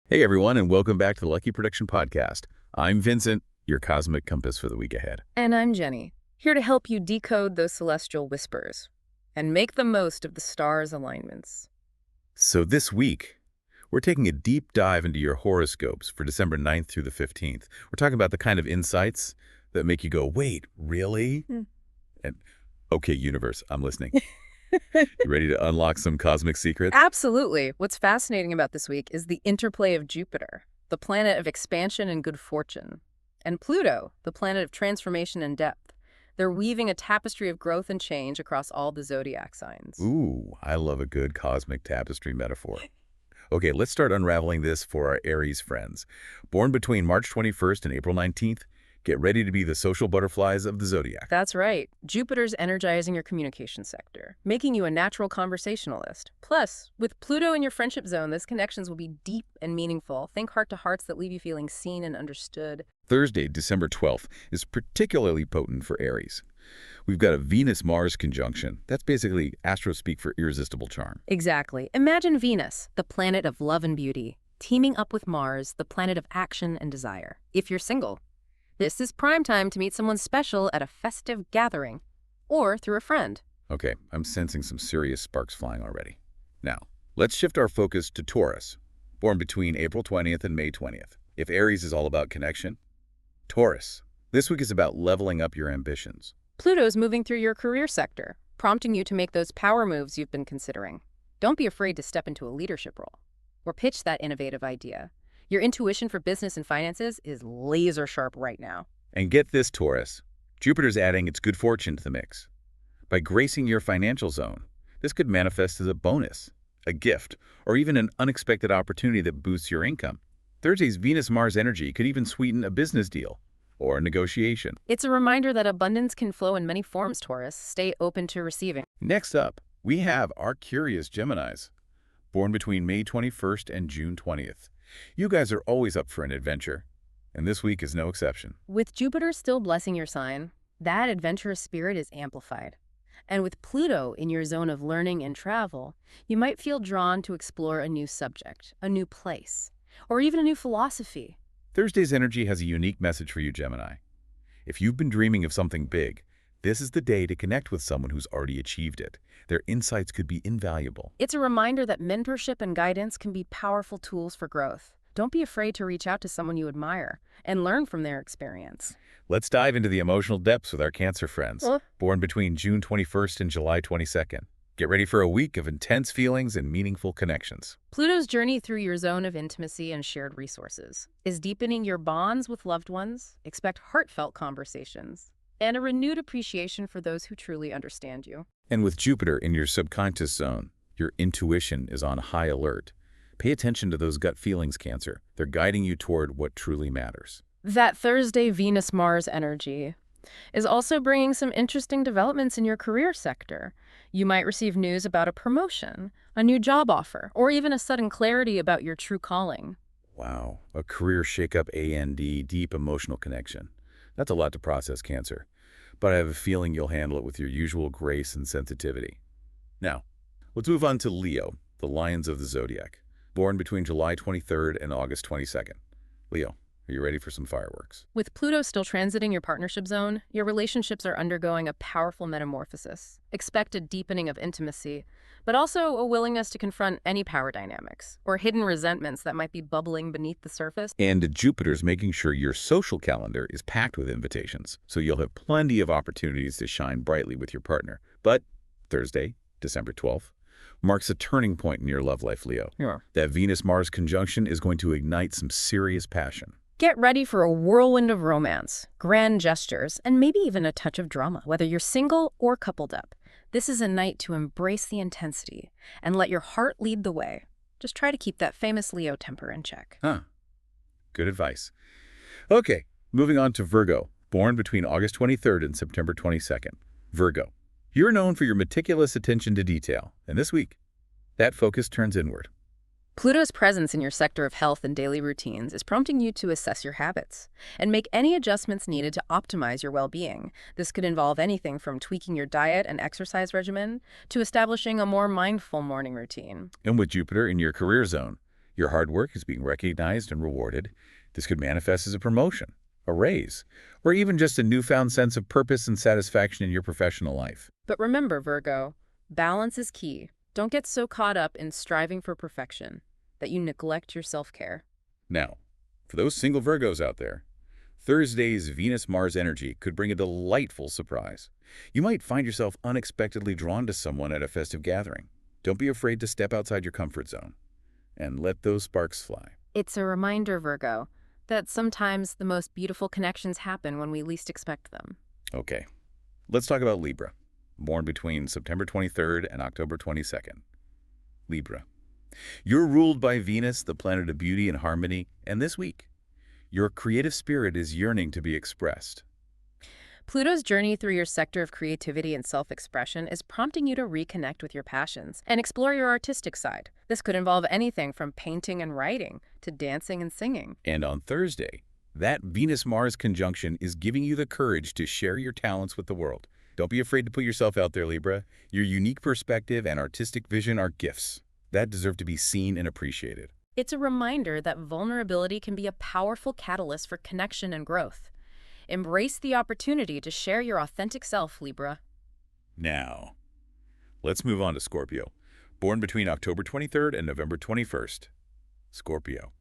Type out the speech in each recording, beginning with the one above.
Hey everyone, and welcome back to the Lucky Prediction Podcast. I'm Vincent, your cosmic compass for the week ahead. And I'm Jenny, here to help you decode those celestial whispers and make the most of the stars' alignments. So this week, we're taking a deep dive into your horoscopes for December 9th through the 15th. We're talking about the kind of insights that make you go, wait, really? Hmm. And okay, universe, I'm listening. You ready to unlock some cosmic secrets? Absolutely. What's fascinating about this week is the interplay of Jupiter, the planet of expansion and good fortune, and Pluto, the planet of transformation and depth. They're weaving a tapestry of growth and change across all the zodiac signs. Ooh, I love a good cosmic tapestry metaphor. Okay, let's start unraveling this for our Aries friends. Born between March 21st and April 19th, get ready to be the social butterflies of the zodiac. That's right. Jupiter's energizing your communication sector, making you a natural conversationalist. Plus, with Pluto in your friendship zone, those connections will be deep and meaningful. Think heart-to-hearts that leave you feeling seen and understood. Thursday, December 12th, is particularly potent for Aries. We've got a Venus-Mars conjunction. That's basically astro speak for irresistible charm. Exactly. Imagine Venus, the planet of love and beauty, teaming up with Mars, the planet of action and desire. If you're single, this is prime time to meet someone special at a festive gathering or through a friend. Okay, I'm sensing some serious sparks flying already. Now, let's shift our focus to Taurus, born between April 20th and May 20th. If Aries is all about connection, Taurus, this week is about leveling up your ambitions. Pluto's moving through your career sector, prompting you to make those power moves you've been considering. Don't be afraid to step into a leadership role or pitch that innovative idea. Your intuition for business and finances is laser sharp right now. And get this, Taurus, Jupiter's adding its good fortune to the mix. By gracing your financial zone, this could manifest as a bonus, a gift, or even an unexpected opportunity that boosts your income. Thursday's Venus-Mars energy could even sweeten a business deal or a negotiation. It's a reminder that abundance can flow in many forms, Taurus. Stay open to receiving. Next up, we have our curious Geminis, born between May 21st and June 20th. You guys are always up for an adventure, and this week is no exception. With Jupiter still blessing your sign, that adventurous spirit is amplified. And with Pluto in your zone of learning and travel, you might feel drawn to explore a new subject, a new place, or even a new philosophy. Thursday's energy has a unique message for you, Gemini. If you've been dreaming of something big, this is the day to connect with someone who's already achieved it. Their insights could be invaluable. It's a reminder that mentorship and guidance can be powerful tools for growth. Don't be afraid to reach out to someone you admire and learn from their experience. Let's dive into the emotional depths with our Cancer friends, born between June 21st and July 22nd. Get ready for a week of intense feelings and meaningful connections. Pluto's journey through your zone of intimacy and shared resources is deepening your bonds with loved ones. Expect heartfelt conversations and a renewed appreciation for those who truly understand you. And with Jupiter in your subconscious zone, your intuition is on high alert. Pay attention to those gut feelings, Cancer. They're guiding you toward what truly matters. That Thursday Venus-Mars energy is also bringing some interesting developments in your career sector. You might receive news about a promotion, a new job offer, or even a sudden clarity about your true calling. Wow, a career shakeup and deep emotional connection. That's a lot to process, Cancer, but I have a feeling you'll handle it with your usual grace and sensitivity. Now, let's move on to Leo, the Lions of the Zodiac, born between July 23rd and August 22nd. Leo, are you ready for some fireworks? With Pluto still transiting your partnership zone, your relationships are undergoing a powerful metamorphosis. Expect a deepening of intimacy, but also a willingness to confront any power dynamics or hidden resentments that might be bubbling beneath the surface. And Jupiter's making sure your social calendar is packed with invitations, so you'll have plenty of opportunities to shine brightly with your partner. But Thursday, December 12th, marks a turning point in your love life, Leo. Yeah. That Venus-Mars conjunction is going to ignite some serious passion. Get ready for a whirlwind of romance, grand gestures, and maybe even a touch of drama, whether you're single or coupled up. This is a night to embrace the intensity and let your heart lead the way. Just try to keep that famous Leo temper in check. Good advice. Okay, moving on to Virgo, born between August 23rd and September 22nd. Virgo, you're known for your meticulous attention to detail, and this week, that focus turns inward. Pluto's presence in your sector of health and daily routines is prompting you to assess your habits and make any adjustments needed to optimize your well-being. This could involve anything from tweaking your diet and exercise regimen to establishing a more mindful morning routine. And with Jupiter in your career zone, Your hard work is being recognized and rewarded. This could manifest as a promotion, a raise, or even just a newfound sense of purpose and satisfaction in your professional life. But remember, Virgo, balance is key. Don't get so caught up in striving for perfection that you neglect your self-care. Now, for those single Virgos out there, Thursday's Venus-Mars energy could bring a delightful surprise. You might find yourself unexpectedly drawn to someone at a festive gathering. Don't be afraid to step outside your comfort zone and let those sparks fly. It's a reminder, Virgo, that sometimes the most beautiful connections happen when we least expect them. Okay, let's talk about Libra, born between September 23rd and October 22nd. Libra. You're ruled by Venus, the planet of beauty and harmony, and this week, your creative spirit is yearning to be expressed. Pluto's journey through your sector of creativity and self-expression is prompting you to reconnect with your passions and explore your artistic side. This could involve anything from painting and writing to dancing and singing. And on Thursday, that Venus-Mars conjunction is giving you the courage to share your talents with the world. Don't be afraid to put yourself out there, Libra. Your unique perspective and artistic vision are gifts that deserve to be seen and appreciated. It's a reminder that vulnerability can be a powerful catalyst for connection and growth. Embrace the opportunity to share your authentic self, Libra. Now, let's move on to Scorpio, born between October 23rd and November 21st. Scorpio.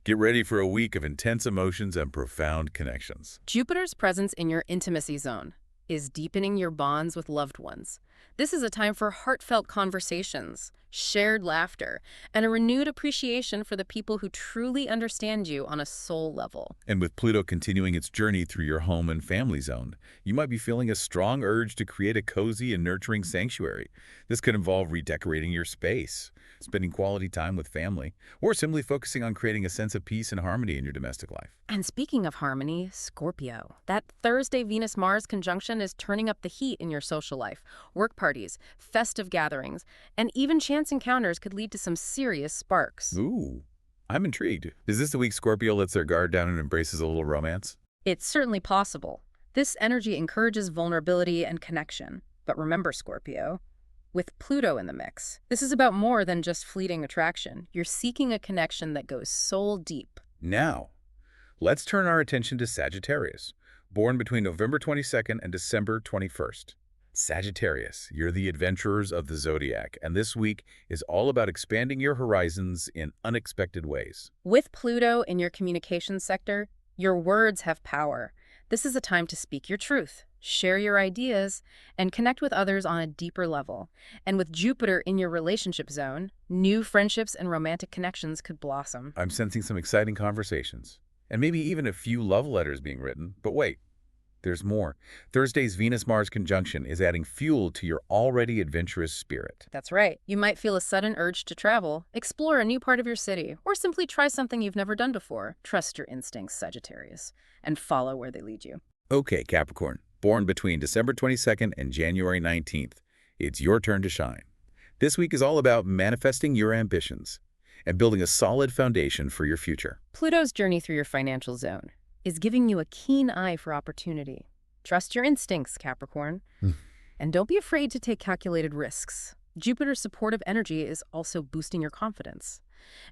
Get ready for a week of intense emotions and profound connections. Jupiter's presence in your intimacy zone is deepening your bonds with loved ones. This is a time for heartfelt conversations, shared laughter, and a renewed appreciation for the people who truly understand you on a soul level. And with Pluto continuing its journey through your home and family zone, you might be feeling a strong urge to create a cozy and nurturing sanctuary. This could involve redecorating your space, spending quality time with family, or simply focusing on creating a sense of peace and harmony in your domestic life. And speaking of harmony, Scorpio. That Thursday Venus-Mars conjunction is turning up the heat in your social life. Work parties, festive gatherings, and even chance encounters could lead to some serious sparks. Ooh, I'm intrigued. Is this the week Scorpio lets their guard down and embraces a little romance? It's certainly possible. This energy encourages vulnerability and connection. But remember, Scorpio, with Pluto in the mix, this is about more than just fleeting attraction. You're seeking a connection that goes soul deep. Now, let's turn our attention to Sagittarius, born between November 22nd and December 21st. Sagittarius, you're the adventurers of the zodiac, and this week is all about expanding your horizons in unexpected ways. With Pluto in your communications sector, your words have power. This is a time to speak your truth, share your ideas, and connect with others on a deeper level. And with Jupiter in your relationship zone, new friendships and romantic connections could blossom. I'm sensing some exciting conversations, and maybe even a few love letters being written. But wait, there's more. Thursday's Venus-Mars conjunction is adding fuel to your already adventurous spirit. That's right. You might feel a sudden urge to travel, explore a new part of your city, or simply try something you've never done before. Trust your instincts, Sagittarius, and follow where they lead you. Okay, Capricorn, born between December 22nd and January 19th, it's your turn to shine. This week is all about manifesting your ambitions and building a solid foundation for your future. Pluto's journey through your financial zone is giving you a keen eye for opportunity. Trust your instincts, Capricorn, and don't be afraid to take calculated risks. Jupiter's supportive energy is also boosting your confidence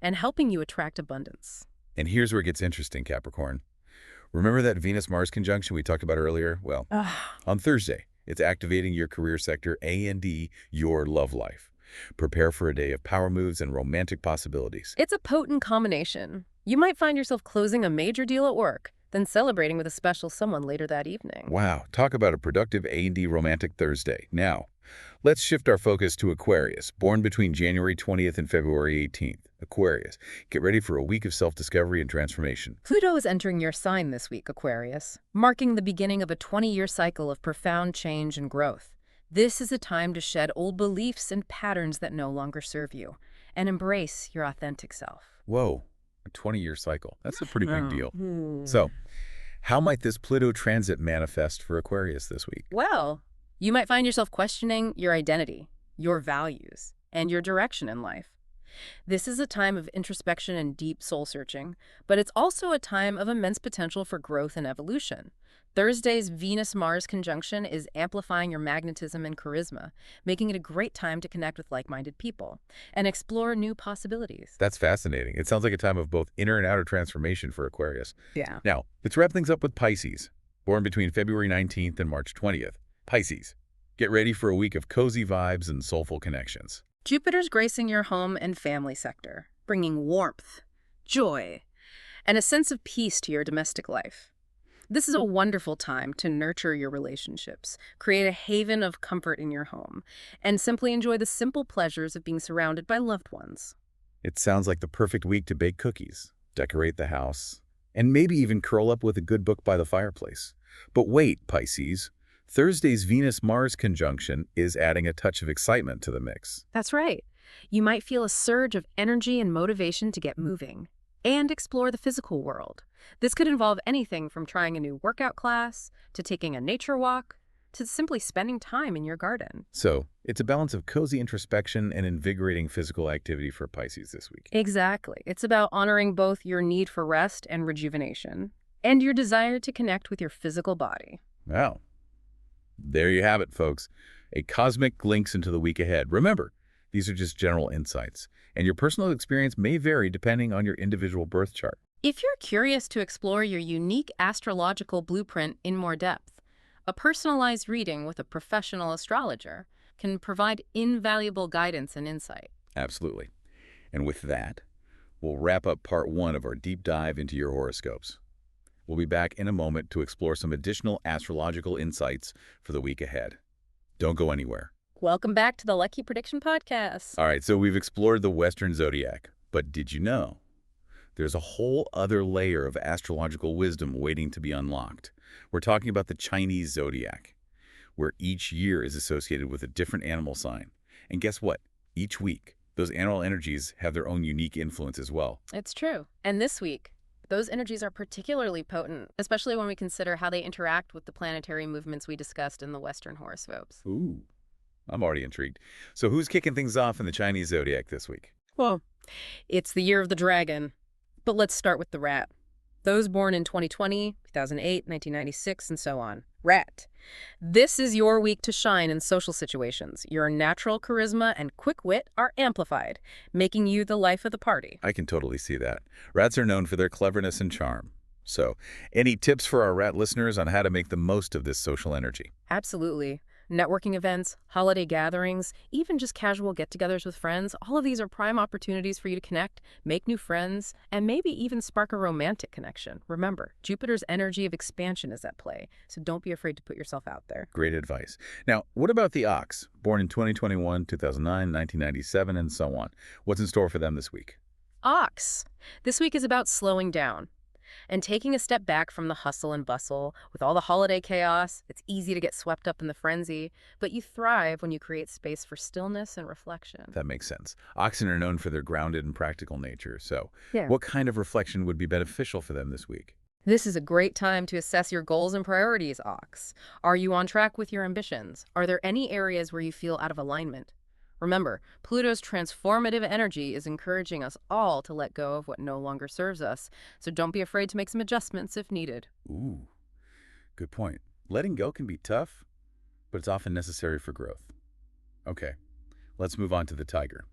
and helping you attract abundance. And here's where it gets interesting, Capricorn. Remember that Venus-Mars conjunction we talked about earlier? Well, on Thursday, it's activating your career sector A and D, your love life. Prepare for a day of power moves and romantic possibilities. It's a potent combination. You might find yourself closing a major deal at work, then celebrating with a special someone later that evening. Wow, talk about a productive A&D romantic Thursday. Now, let's shift our focus to Aquarius, born between January 20th and February 18th. Aquarius, get ready for a week of self-discovery and transformation. Pluto is entering your sign this week, Aquarius, marking the beginning of a 20-year cycle of profound change and growth. This is a time to shed old beliefs and patterns that no longer serve you, and embrace your authentic self. Whoa, a 20-year cycle. That's a pretty big deal. So, how might this Pluto transit manifest for Aquarius this week? Well, you might find yourself questioning your identity, your values, and your direction in life. This is a time of introspection and deep soul searching, but it's also a time of immense potential for growth and evolution. Thursday's Venus-Mars conjunction is amplifying your magnetism and charisma, making it a great time to connect with like-minded people and explore new possibilities. That's fascinating. It sounds like a time of both inner and outer transformation for Aquarius. Yeah. Now, let's wrap things up with Pisces, born between February 19th and March 20th. Pisces, get ready for a week of cozy vibes and soulful connections. Jupiter's gracing your home and family sector, bringing warmth, joy, and a sense of peace to your domestic life. This is a wonderful time to nurture your relationships, create a haven of comfort in your home, and simply enjoy the simple pleasures of being surrounded by loved ones. It sounds like the perfect week to bake cookies, decorate the house, and maybe even curl up with a good book by the fireplace. But wait, Pisces, Thursday's Venus-Mars conjunction is adding a touch of excitement to the mix. That's right. You might feel a surge of energy and motivation to get moving and explore the physical world. This could involve anything from trying a new workout class, to taking a nature walk, to simply spending time in your garden. So, it's a balance of cozy introspection and invigorating physical activity for Pisces this week. Exactly. It's about honoring both your need for rest and rejuvenation, and your desire to connect with your physical body. Wow. There you have it, folks. A cosmic glimpse into the week ahead. Remember, these are just general insights, and your personal experience may vary depending on your individual birth chart. If you're curious to explore your unique astrological blueprint in more depth, a personalized reading with a professional astrologer can provide invaluable guidance and insight. Absolutely. And with that, we'll wrap up part 1 of our deep dive into your horoscopes. We'll be back in a moment to explore some additional astrological insights for the week ahead. Don't go anywhere. Welcome back to the Lucky Prediction Podcast. All right, so we've explored the Western zodiac, but did you know there's a whole other layer of astrological wisdom waiting to be unlocked? We're talking about the Chinese zodiac, where each year is associated with a different animal sign. And guess what? Each week, those animal energies have their own unique influence as well. It's true. And this week, those energies are particularly potent, especially when we consider how they interact with the planetary movements we discussed in the Western horoscopes. Ooh, I'm already intrigued. So who's kicking things off in the Chinese zodiac this week? Well, it's the year of the dragon. But let's start with the rat. Those born in 2020, 2008, 1996, and so on. Rat. This is your week to shine in social situations. Your natural charisma and quick wit are amplified, making you the life of the party. I can totally see that. Rats are known for their cleverness and charm. So, any tips for our rat listeners on how to make the most of this social energy? Absolutely. Networking events, holiday gatherings, even just casual get-togethers with friends, all of these are prime opportunities for you to connect, make new friends, and maybe even spark a romantic connection. Remember, Jupiter's energy of expansion is at play, so don't be afraid to put yourself out there. Great advice. Now, what about the ox, born in 2021, 2009, 1997, and so on? What's in store for them this week? Ox. This week is about slowing down and taking a step back from the hustle and bustle. With all the holiday chaos, it's easy to get swept up in the frenzy, but you thrive when you create space for stillness and reflection. That makes sense. Oxen are known for their grounded and practical nature, so Yeah. what kind of reflection would be beneficial for them this week? This is a great time to assess your goals and priorities, Ox. Are you on track with your ambitions? Are there any areas where you feel out of alignment? Remember, Pluto's transformative energy is encouraging us all to let go of what no longer serves us, so don't be afraid to make some adjustments if needed. Ooh, good point. Letting go can be tough, but it's often necessary for growth. Okay, let's move on to the tiger.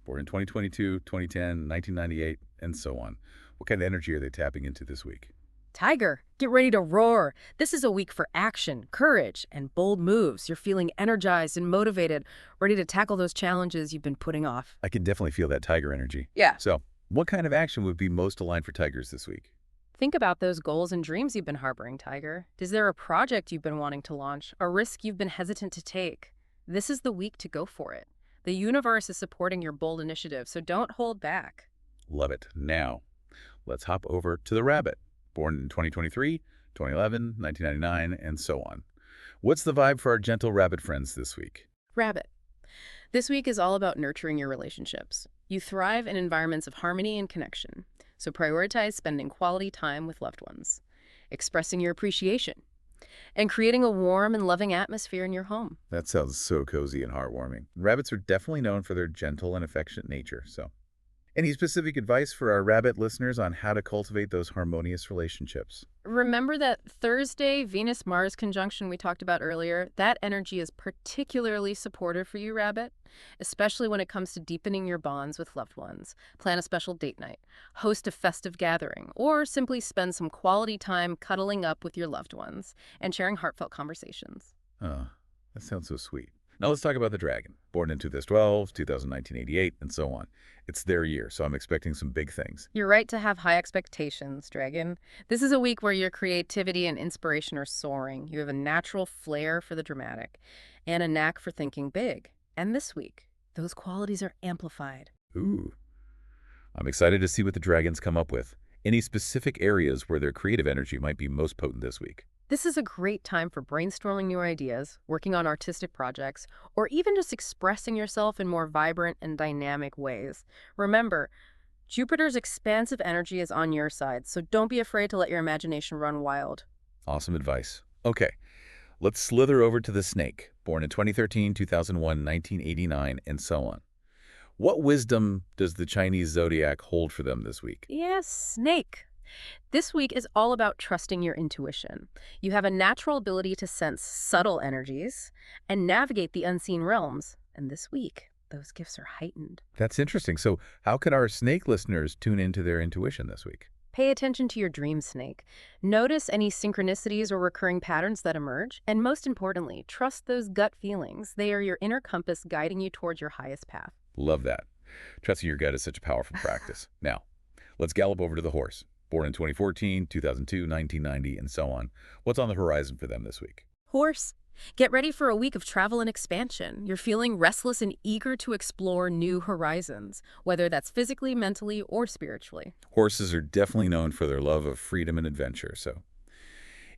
Born in 2022, 2010, 1998, and so on. What kind of energy are they tapping into this week? Tiger, get ready to roar. This is a week for action, courage, and bold moves. You're feeling energized and motivated, ready to tackle those challenges you've been putting off. I can definitely feel that tiger energy. Yeah. So, what kind of action would be most aligned for tigers this week? Think about those goals and dreams you've been harboring, Tiger. Is there a project you've been wanting to launch, a risk you've been hesitant to take? This is the week to go for it. The universe is supporting your bold initiative, so don't hold back. Love it. Now, let's hop over to the rabbit. Born in 2023, 2011, 1999, and so on. What's the vibe for our gentle rabbit friends this week? Rabbit. This week is all about nurturing your relationships. You thrive in environments of harmony and connection, so prioritize spending quality time with loved ones, expressing your appreciation, and creating a warm and loving atmosphere in your home. That sounds so cozy and heartwarming. Rabbits are definitely known for their gentle and affectionate nature, so Any specific advice for our rabbit listeners on how to cultivate those harmonious relationships? Remember that Thursday Venus-Mars conjunction we talked about earlier? That energy is particularly supportive for you, Rabbit, especially when it comes to deepening your bonds with loved ones. Plan a special date night, host a festive gathering, or simply spend some quality time cuddling up with your loved ones and sharing heartfelt conversations. Oh, that sounds so sweet. Now let's talk about the dragon. Born in 2012, 2019, 88, and so on. It's their year, so I'm expecting some big things. You're right to have high expectations, Dragon. This is a week where your creativity and inspiration are soaring. You have a natural flair for the dramatic and a knack for thinking big. And this week, those qualities are amplified. Ooh, I'm excited to see what the dragons come up with. Any specific areas where their creative energy might be most potent this week? This is a great time for brainstorming new ideas, working on artistic projects, or even just expressing yourself in more vibrant and dynamic ways. Remember, Jupiter's expansive energy is on your side, so don't be afraid to let your imagination run wild. Awesome advice. Okay, let's slither over to the snake. Born in 2013, 2001, 1989, and so on. What wisdom does the Chinese zodiac hold for them this week? Yes, snake. This week is all about trusting your intuition. You have a natural ability to sense subtle energies and navigate the unseen realms. And this week, those gifts are heightened. That's interesting. So how can our snake listeners tune into their intuition this week? Pay attention to your dream, snake. Notice any synchronicities or recurring patterns that emerge. And most importantly, trust those gut feelings. They are your inner compass guiding you towards your highest path. Love that. Trusting your gut is such a powerful practice. Now, let's gallop over to the horse. Born in 2014, 2002, 1990, and so on. What's on the horizon for them this week? Horse, get ready for a week of travel and expansion. You're feeling restless and eager to explore new horizons, whether that's physically, mentally, or spiritually. Horses are definitely known for their love of freedom and adventure, so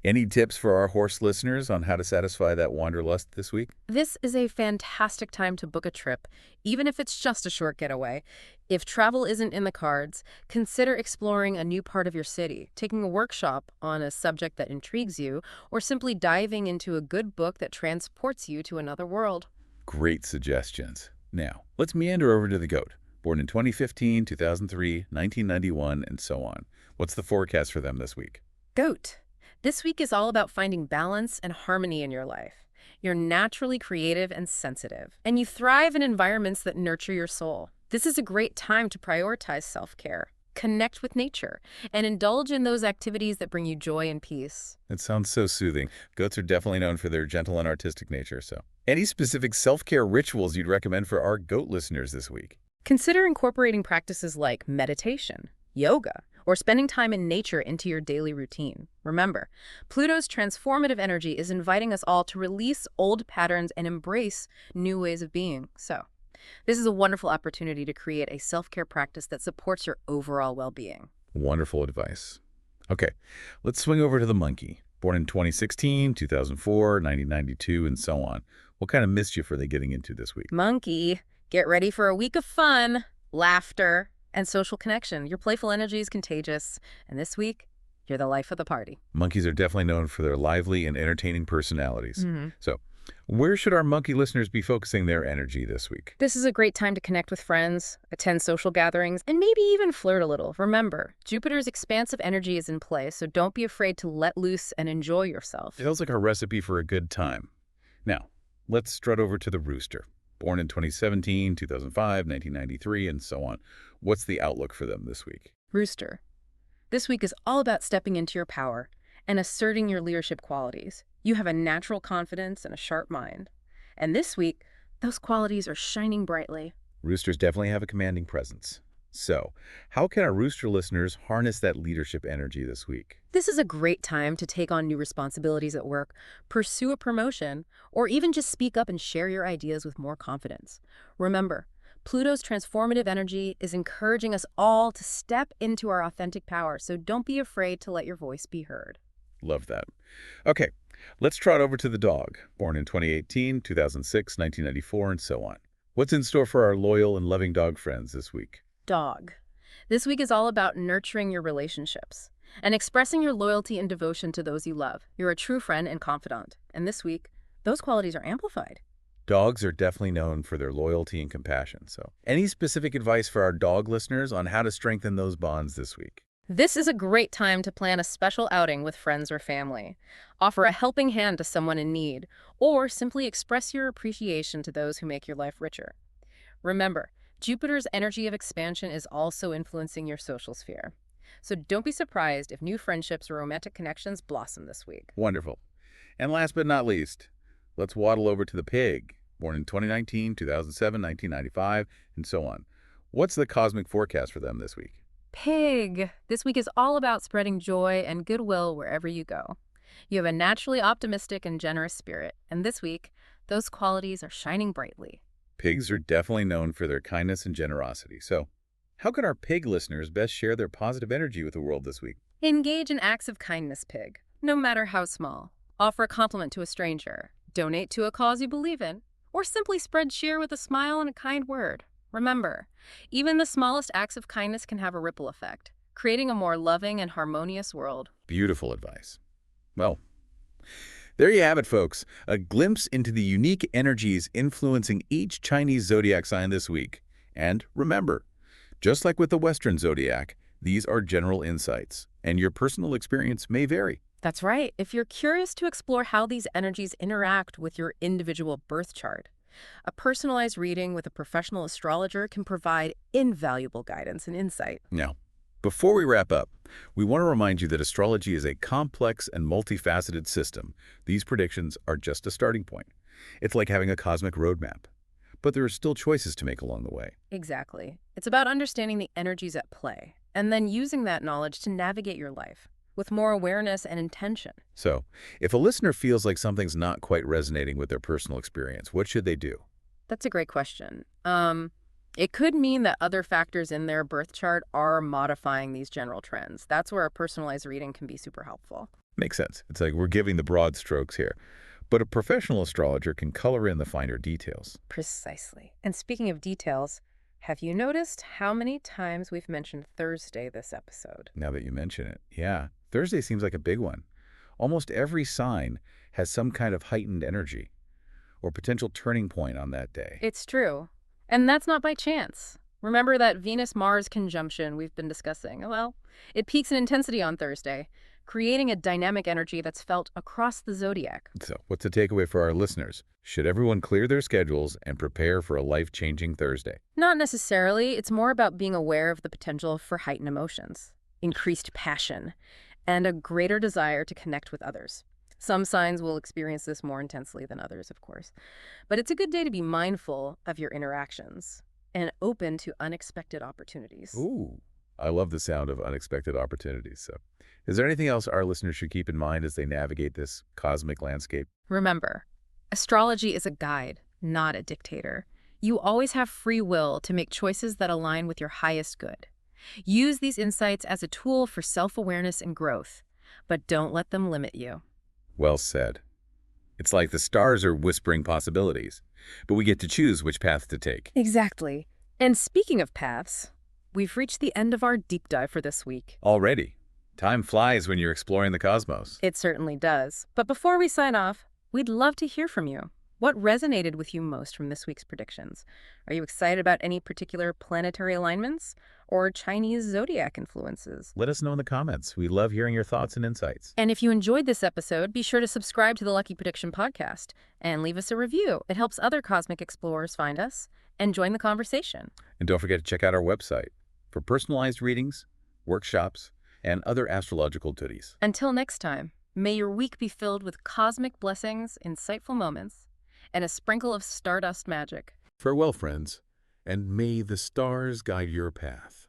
any tips for our horse listeners on how to satisfy that wanderlust this week? This is a fantastic time to book a trip, even if it's just a short getaway. If travel isn't in the cards, consider exploring a new part of your city, taking a workshop on a subject that intrigues you, or simply diving into a good book that transports you to another world. Great suggestions. Now, let's meander over to the goat. Born in 2015, 2003, 1991, and so on. What's the forecast for them this week? Goat. This week is all about finding balance and harmony in your life. You're naturally creative and sensitive, and you thrive in environments that nurture your soul. This is a great time to prioritize self-care, connect with nature, and indulge in those activities that bring you joy and peace. It sounds so soothing. Goats are definitely known for their gentle and artistic nature, so. Any specific self-care rituals you'd recommend for our goat listeners this week? Consider incorporating practices like meditation, yoga, or spending time in nature into your daily routine. Remember, Pluto's transformative energy is inviting us all to release old patterns and embrace new ways of being. So, this is a wonderful opportunity to create a self-care practice that supports your overall well-being. Wonderful advice. Okay, let's swing over to the monkey. Born in 2016, 2004, 1992, and so on. What kind of mischief are they getting into this week? Monkey, get ready for a week of fun, laughter, and social connection. Your playful energy is contagious, and this week, you're the life of the party. Monkeys are definitely known for their lively and entertaining personalities. So, where should our monkey listeners be focusing their energy this week? This is a great time to connect with friends, attend social gatherings, and maybe even flirt a little. Remember, Jupiter's expansive energy is in play, so don't be afraid to let loose and enjoy yourself. It feels like a recipe for a good time. Now, let's strut over to the rooster. Born in 2017, 2005, 1993, and so on. What's the outlook for them this week? Rooster, this week is all about stepping into your power and asserting your leadership qualities. You have a natural confidence and a sharp mind. And this week, those qualities are shining brightly. Roosters definitely have a commanding presence. So, how can our rooster listeners harness that leadership energy this week? This is a great time to take on new responsibilities at work, pursue a promotion, or even just speak up and share your ideas with more confidence. Remember, Pluto's transformative energy is encouraging us all to step into our authentic power, so don't be afraid to let your voice be heard. Love that. Okay, let's trot over to the dog. Born in 2018, 2006, 1994, and so on. What's in store for our loyal and loving dog friends this week? Dog. This week is all about nurturing your relationships and expressing your loyalty and devotion to those you love. You're a true friend and confidant. And this week, those qualities are amplified. Dogs are definitely known for their loyalty and compassion. So, any specific advice for our dog listeners on how to strengthen those bonds this week? This is a great time to plan a special outing with friends or family. Offer a helping hand to someone in need, or simply express your appreciation to those who make your life richer. Remember, Jupiter's energy of expansion is also influencing your social sphere. So don't be surprised if new friendships or romantic connections blossom this week. Wonderful. And last but not least, let's waddle over to the pig, born in 2019, 2007, 1995, and so on. What's the cosmic forecast for them this week? Pig! This week is all about spreading joy and goodwill wherever you go. You have a naturally optimistic and generous spirit, and this week, those qualities are shining brightly. Pigs are definitely known for their kindness and generosity. So, how can our pig listeners best share their positive energy with the world this week? Engage in acts of kindness, Pig, no matter how small. Offer a compliment to a stranger, donate to a cause you believe in, or simply spread cheer with a smile and a kind word. Remember, even the smallest acts of kindness can have a ripple effect, creating a more loving and harmonious world. Beautiful advice. Well, there you have it, folks. A glimpse into the unique energies influencing each Chinese zodiac sign this week. And remember, just like with the Western zodiac, these are general insights, and your personal experience may vary. That's right. If you're curious to explore how these energies interact with your individual birth chart, a personalized reading with a professional astrologer can provide invaluable guidance and insight. Now, before we wrap up, we want to remind you that astrology is a complex and multifaceted system. These predictions are just a starting point. It's like having a cosmic roadmap, but there are still choices to make along the way. Exactly. It's about understanding the energies at play and then using that knowledge to navigate your life with more awareness and intention. So, if a listener feels like something's not quite resonating with their personal experience, what should they do? That's a great question. It could mean that other factors in their birth chart are modifying these general trends. That's where a personalized reading can be super helpful. Makes sense. It's like we're giving the broad strokes here. But a professional astrologer can color in the finer details. Precisely. And speaking of details, have you noticed how many times we've mentioned Thursday this episode? Now that you mention it, yeah, Thursday seems like a big one. Almost every sign has some kind of heightened energy or potential turning point on that day. It's true. And that's not by chance. Remember that Venus-Mars conjunction we've been discussing? Well, it peaks in intensity on Thursday, creating a dynamic energy that's felt across the zodiac. So, what's the takeaway for our listeners? Should everyone clear their schedules and prepare for a life-changing Thursday? Not necessarily. It's more about being aware of the potential for heightened emotions, increased passion, and a greater desire to connect with others. Some signs will experience this more intensely than others, of course. But it's a good day to be mindful of your interactions and open to unexpected opportunities. Ooh, I love the sound of unexpected opportunities. So, is there anything else our listeners should keep in mind as they navigate this cosmic landscape? Remember, astrology is a guide, not a dictator. You always have free will to make choices that align with your highest good. Use these insights as a tool for self-awareness and growth, but don't let them limit you. Well said. It's like the stars are whispering possibilities, but we get to choose which path to take. Exactly. And speaking of paths, we've reached the end of our deep dive for this week. Already. Time flies when you're exploring the cosmos. It certainly does. But before we sign off, we'd love to hear from you. What resonated with you most from this week's predictions? Are you excited about any particular planetary alignments or Chinese zodiac influences? Let us know in the comments. We love hearing your thoughts and insights. And if you enjoyed this episode, be sure to subscribe to the Lucky Prediction podcast and leave us a review. It helps other cosmic explorers find us and join the conversation. And don't forget to check out our website for personalized readings, workshops, and other astrological goodies. Until next time, may your week be filled with cosmic blessings, insightful moments, and a sprinkle of stardust magic. Farewell, friends, and may the stars guide your path.